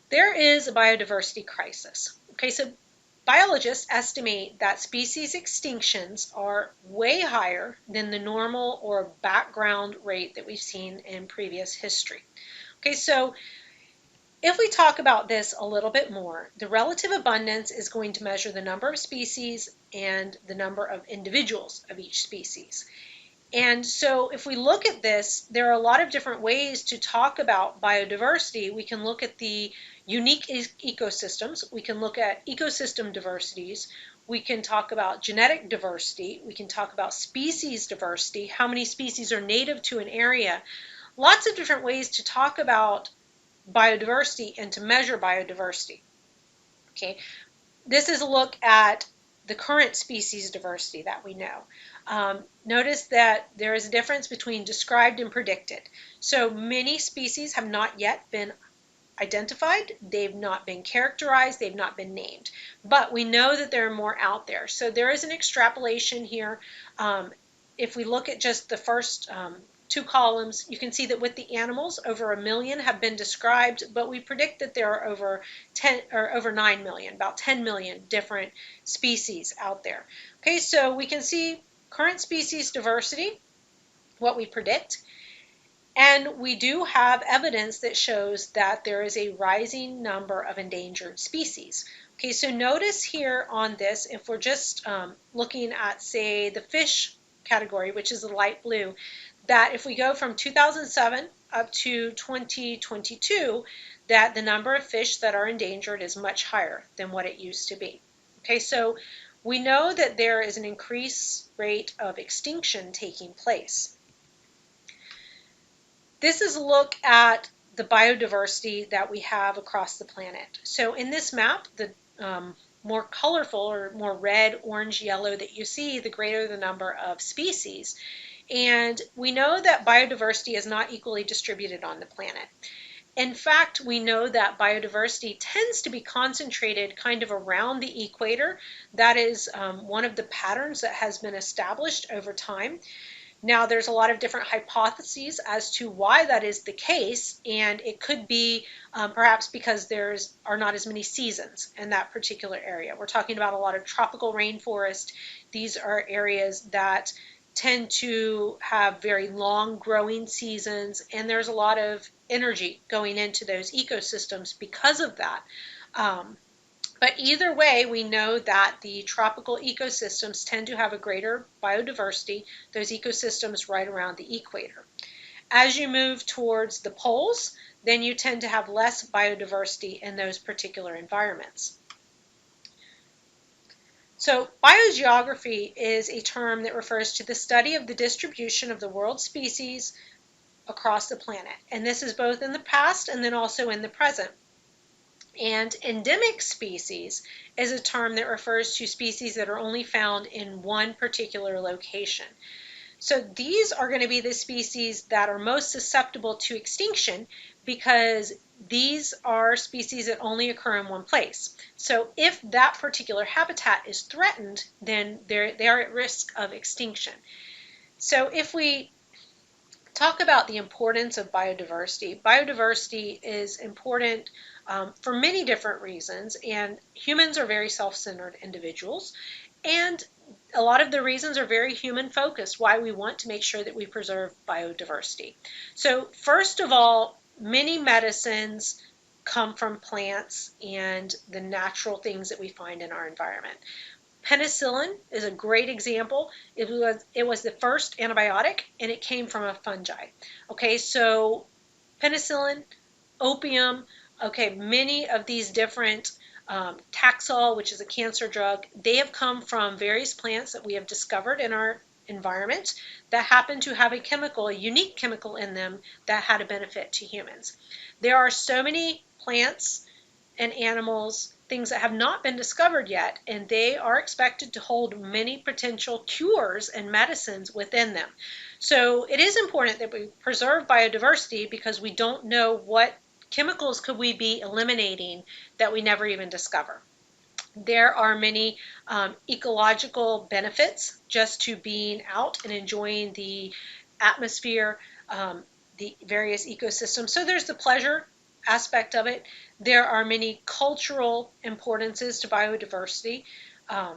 There is a biodiversity crisis. Okay, so biologists estimate that species extinctions are way higher than the normal or background rate that we've seen in previous history. Okay, so if we talk about this a little bit more, the relative abundance is going to measure the number of species and the number of individuals of each species. And so if we look at this, there are a lot of different ways to talk about biodiversity. We can look at the unique ecosystems. We can look at ecosystem diversities. We can talk about genetic diversity. We can talk about species diversity, how many species are native to an area. Lots of different ways to talk about biodiversity and to measure biodiversity. Okay, this is a look at the current species diversity that we know. Notice that there is a difference between described and predicted. So many species have not yet been identified, they've not been characterized, they've not been named, but we know that there are more out there. So there is an extrapolation here. If we look at just the first two columns, you can see that with the animals, over 1 million have been described, but we predict that there are over 9 million, about 10 million different species out there. Okay, so we can see current species diversity, what we predict, and we do have evidence that shows that there is a rising number of endangered species. Okay, so notice here on this, if we're just looking at, say, the fish category, which is the light blue, that if we go from 2007 up to 2022, that the number of fish that are endangered is much higher than what it used to be. Okay, so we know that there is an increased rate of extinction taking place. This is a look at the biodiversity that we have across the planet. So in this map, the more colorful or more red, orange, yellow that you see, the greater the number of species. And we know that biodiversity is not equally distributed on the planet. In fact, we know that biodiversity tends to be concentrated kind of around the equator. That is one of the patterns that has been established over time. Now, there's a lot of different hypotheses as to why that is the case, and it could be perhaps because there are not as many seasons in that particular area. We're talking about a lot of tropical rainforest. These are areas that tend to have very long growing seasons, and there's a lot of energy going into those ecosystems because of that. But either way, we know that the tropical ecosystems tend to have a greater biodiversity, those ecosystems right around the equator. As you move towards the poles, then you tend to have less biodiversity in those particular environments. So biogeography is a term that refers to the study of the distribution of the world's species across the planet. And this is both in the past and then also in the present. And endemic species is a term that refers to species that are only found in one particular location. So these are going to be the species that are most susceptible to extinction because these are species that only occur in one place. So if that particular habitat is threatened, then they are at risk of extinction. So if we talk about the importance of biodiversity, biodiversity is important for many different reasons, and humans are very self-centered individuals, and a lot of the reasons are very human focused, why we want to make sure that we preserve biodiversity. So first of all, many medicines come from plants and the natural things that we find in our environment. Penicillin is a great example. It was the first antibiotic, and it came from a fungi. Okay, so penicillin, opium, okay, many of these different Taxol, which is a cancer drug, they have come from various plants that we have discovered in our environment that happen to have a chemical, a unique chemical in them that had a benefit to humans. There are so many plants and animals, things that have not been discovered yet, and they are expected to hold many potential cures and medicines within them. So it is important that we preserve biodiversity because we don't know what chemicals could we be eliminating that we never even discover. There are many ecological benefits just to being out and enjoying the atmosphere, the various ecosystems. So there's the pleasure aspect of it. There are many cultural importances to biodiversity. Um,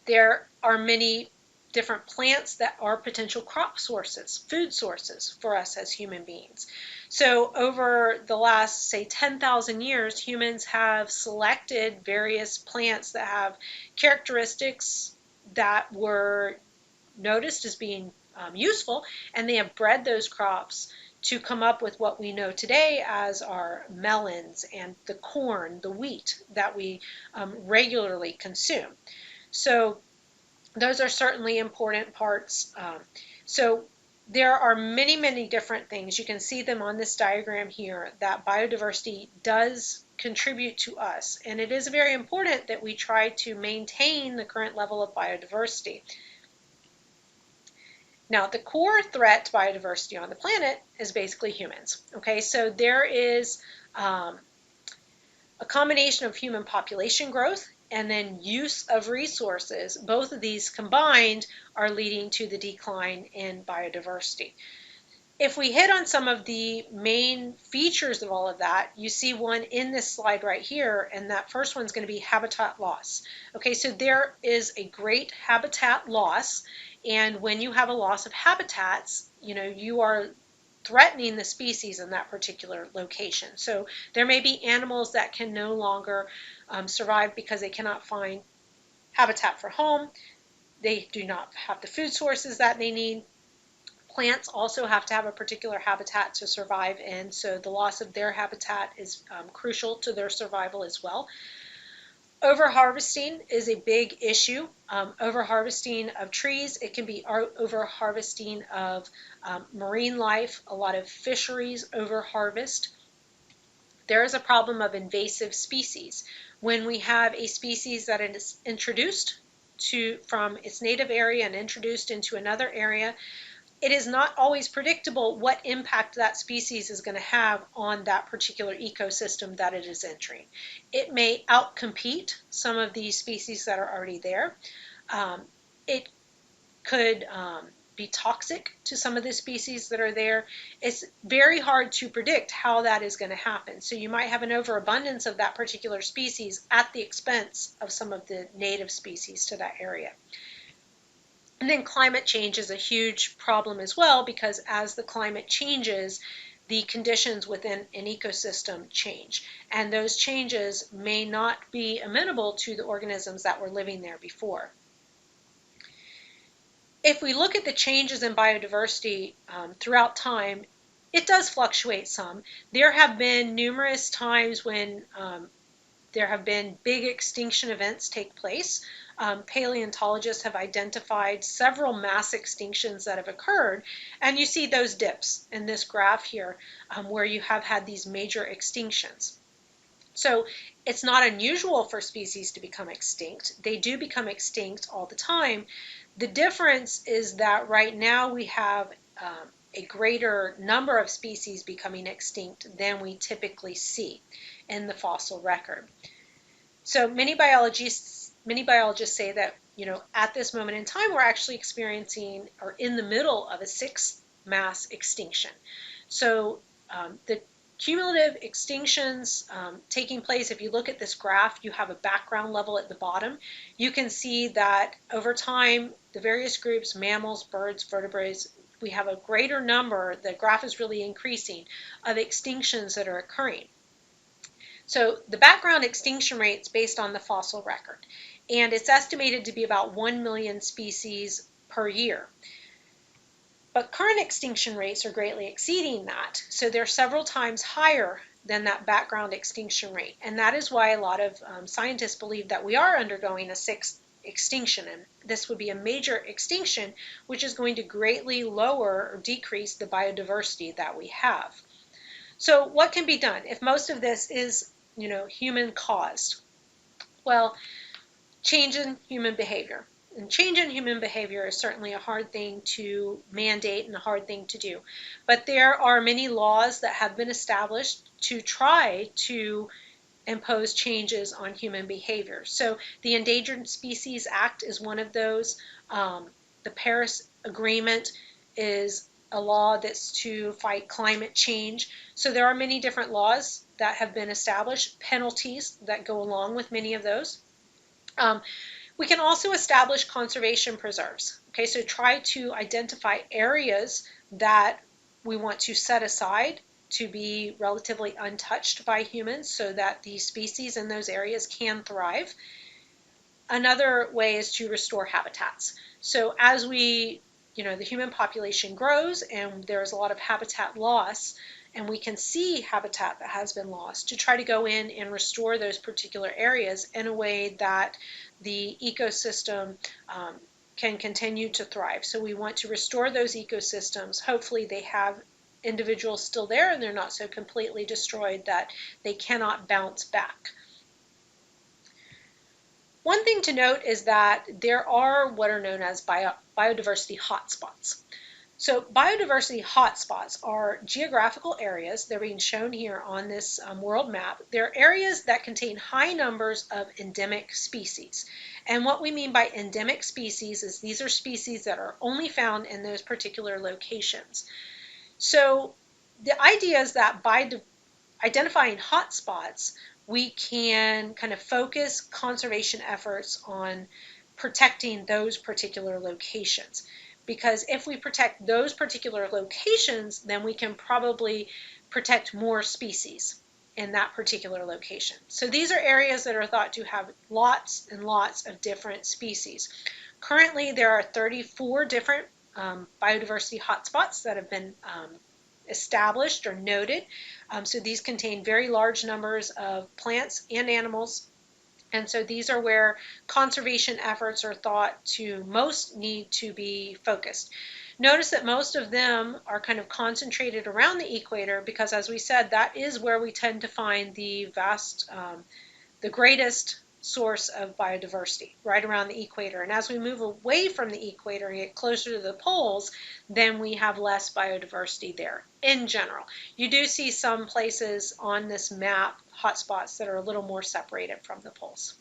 there are many different plants that are potential crop sources, food sources for us as human beings. So over the last, say, 10,000 years, humans have selected various plants that have characteristics that were noticed as being useful, and they have bred those crops to come up with what we know today as our melons and the corn, the wheat that we regularly consume. So those are certainly important parts. So there are many, many different things. You can see them on this diagram here that biodiversity does contribute to us. And it is very important that we try to maintain the current level of biodiversity. Now, the core threat to biodiversity on the planet is basically humans. Okay, so there is a combination of human population growth and then use of resources. Both of these combined are leading to the decline in biodiversity. If we hit on some of the main features of all of that, you see one in this slide right here, and that first one's going to be habitat loss. Okay, so there is a great habitat loss, and when you have a loss of habitats, you are threatening the species in that particular location. So there may be animals that can no longer survive because they cannot find habitat for home. They do not have the food sources that they need. Plants also have to have a particular habitat to survive in, so the loss of their habitat is crucial to their survival as well. Overharvesting is a big issue. Overharvesting of trees, it can be overharvesting of marine life. A lot of fisheries overharvest. There is a problem of invasive species. When we have a species that is introduced from its native area and introduced into another area, it is not always predictable what impact that species is going to have on that particular ecosystem that it is entering. It may outcompete some of the species that are already there. It could be toxic to some of the species that are there. It's very hard to predict how that is going to happen. So you might have an overabundance of that particular species at the expense of some of the native species to that area. And then climate change is a huge problem as well, because as the climate changes, the conditions within an ecosystem change. And those changes may not be amenable to the organisms that were living there before. If we look at the changes in biodiversity throughout time, it does fluctuate some. There have been numerous times when there have been big extinction events take place. Paleontologists have identified several mass extinctions that have occurred, and you see those dips in this graph here where you have had these major extinctions. So it's not unusual for species to become extinct. They do become extinct all the time. The difference is that right now we have a greater number of species becoming extinct than we typically see in the fossil record. So many biologists say that, at this moment in time, we're actually experiencing or in the middle of a sixth mass extinction. So the cumulative extinctions taking place, if you look at this graph, you have a background level at the bottom. You can see that over time, the various groups, mammals, birds, vertebrates, we have a greater number, the graph is really increasing, of extinctions that are occurring. So the background extinction rate is based on the fossil record, and it's estimated to be about 1 million species per year. But current extinction rates are greatly exceeding that, so they're several times higher than that background extinction rate, and that is why a lot of scientists believe that we are undergoing a sixth extinction, and this would be a major extinction which is going to greatly lower or decrease the biodiversity that we have. So what can be done if most of this is human caused? Well, change in human behavior. And change in human behavior is certainly a hard thing to mandate and a hard thing to do. But there are many laws that have been established to try to impose changes on human behavior. So the Endangered Species Act is one of those. The Paris Agreement is a law that's to fight climate change. So there are many different laws that have been established, penalties that go along with many of those. We can also establish conservation preserves. Okay, so try to identify areas that we want to set aside to be relatively untouched by humans so that the species in those areas can thrive. Another way is to restore habitats. So as the human population grows and there's a lot of habitat loss, and we can see habitat that has been lost, to try to go in and restore those particular areas in a way that the ecosystem can continue to thrive. So we want to restore those ecosystems. Hopefully they have individuals still there and they're not so completely destroyed that they cannot bounce back. One thing to note is that there are what are known as biodiversity hotspots. So biodiversity hotspots are geographical areas. They're being shown here on this world map. They're areas that contain high numbers of endemic species. And what we mean by endemic species is these are species that are only found in those particular locations. So the idea is that by identifying hotspots, we can kind of focus conservation efforts on protecting those particular locations. Because if we protect those particular locations, then we can probably protect more species in that particular location. So these are areas that are thought to have lots and lots of different species. Currently, there are 34 different biodiversity hotspots that have been established or noted. So these contain very large numbers of plants and animals. And so these are where conservation efforts are thought to most need to be focused. Notice that most of them are kind of concentrated around the equator because, as we said, that is where we tend to find the greatest source of biodiversity, right around the equator. And as we move away from the equator and get closer to the poles, then we have less biodiversity there in general. You do see some places on this map, hotspots, that are a little more separated from the poles.